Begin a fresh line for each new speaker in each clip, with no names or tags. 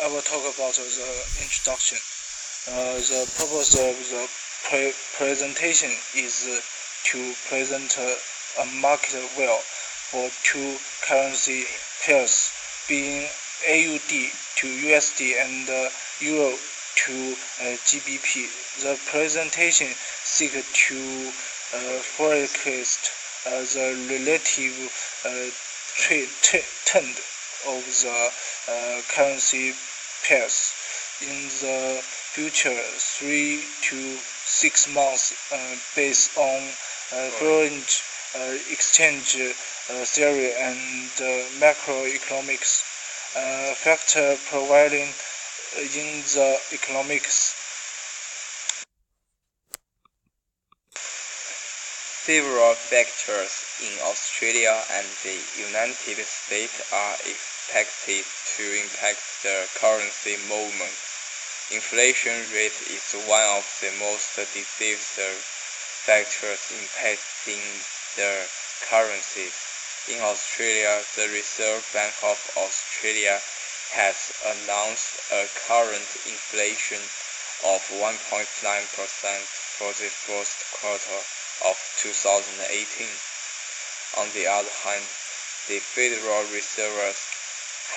I will talk about the introduction. The purpose of the presentation is to present a market value for two currency pairs, being AUD to USD and Euro to GBP. The presentation seeks to forecast the relative trend of the currency pairs in the future 3 to 6 months based on foreign exchange theory and macroeconomics factor providing in the economics.
Several factors in Australia and the United States are expected to impact the currency movement. Inflation rate is one of the most decisive factors impacting the currencies. In Australia, the Reserve Bank of Australia has announced a current inflation of 1.9% for the first quarter of 2018. On the other hand, the Federal Reserve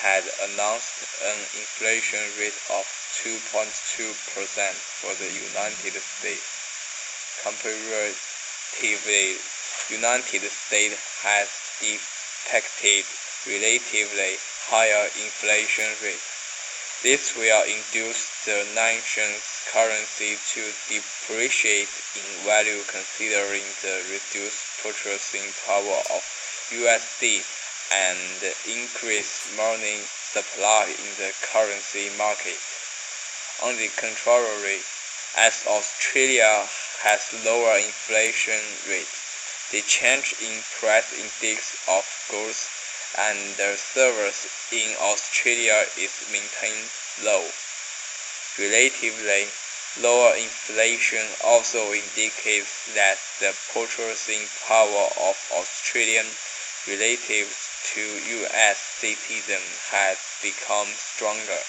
had announced an inflation rate of 2.2% for the United States. Comparatively, United States has depicted relatively higher inflation rates. This will induce the nation's currency to depreciate in value considering the reduced purchasing power of USD and increased money supply in the currency market. On the contrary, as Australia has lower inflation rates, the change in price index of goods and services in Australia is maintained low. Relatively, lower inflation also indicates that the purchasing power of Australian relative to US citizens has become stronger.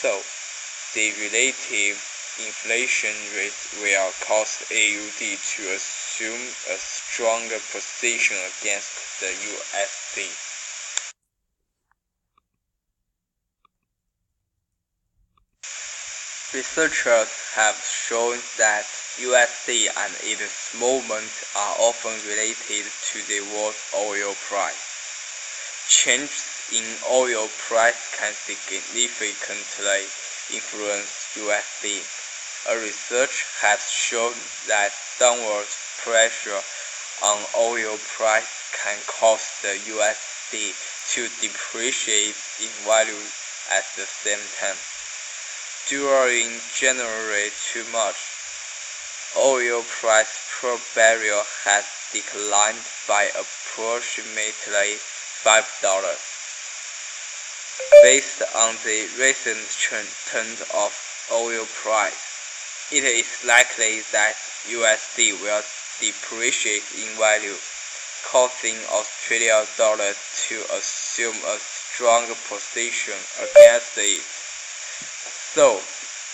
So, the relative inflation rate will cause AUD to assume a stronger position against the USD. Researchers have shown that USD and its movement are often related to the world oil price. Changes in oil price can significantly influence USD. A research has shown that downward pressure on oil price can cause the USD to depreciate in value at the same time. During January to March, oil price per barrel has declined by approximately $5. Based on the recent trend of oil price, it is likely that USD will depreciate in value, causing Australian dollar to assume a stronger position against it. So,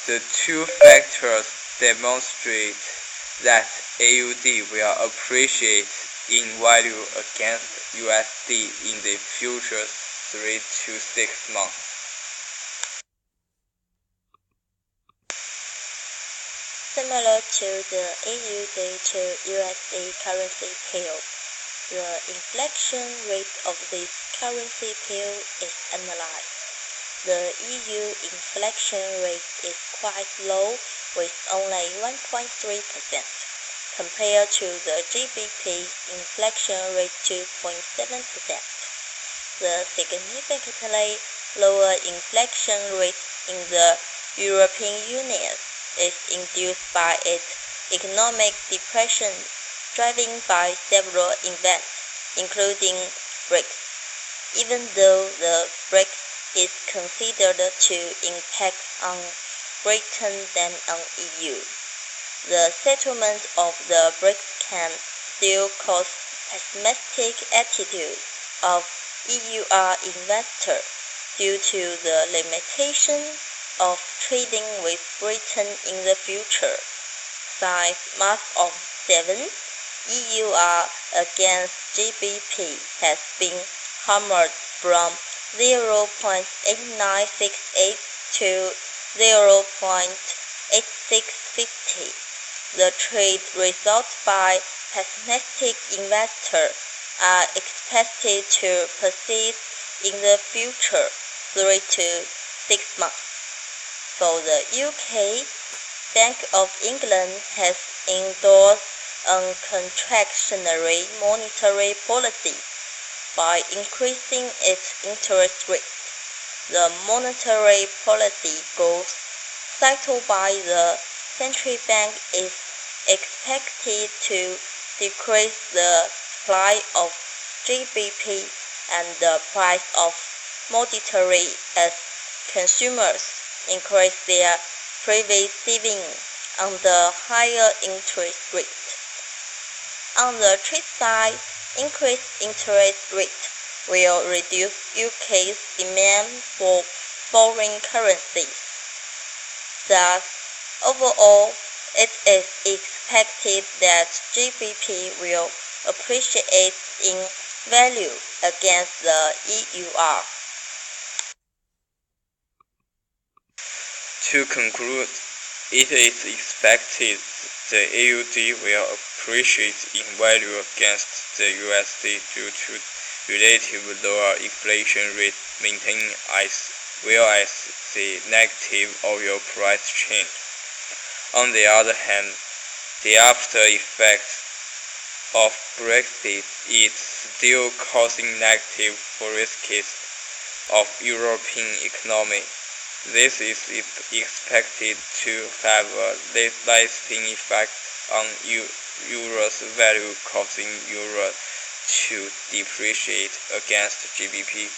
the two factors demonstrate that AUD will appreciate in value against USD in the future 3 to 6 months.
Similar to the AUD to USD currency pair, the inflation rate of this currency pair is analyzed. The EU inflation rate is quite low with only 1.3%, compared to the GBP inflation rate 2.7%. The significantly lower inflation rate in the European Union is induced by its economic depression driven by several events, including BRICS. Even though the BRICS is considered to impact on Britain than on EU, the settlement of the BRICS can still cause pessimistic attitudes of EUR investors due to the limitation of trading with Britain in the future. Since March of 7, EUR against GBP has been hammered from 0.8968 to 0.8650. The trade results by pessimistic investors are expected to persist in the future 3 to 6 months. For the UK, Bank of England has endorsed a contractionary monetary policy by increasing its interest rate. The monetary policy goals cited by the central bank is expected to decrease the supply of GBP and the price of monetary as consumers increase their private savings under higher interest rates. On the trade side, increased interest rate will reduce UK's demand for foreign currencies. Thus, overall, it is expected that GBP will appreciate in value against the EUR.
To conclude, it is expected the AUD will appreciate in value against the USD due to relatively lower inflation rate maintained as well as the negative oil price change. On the other hand, the after effects of Brexit is still causing negative risks of European economy. This is expected to have a lasting effect on euro's value, causing euro to depreciate against GBP.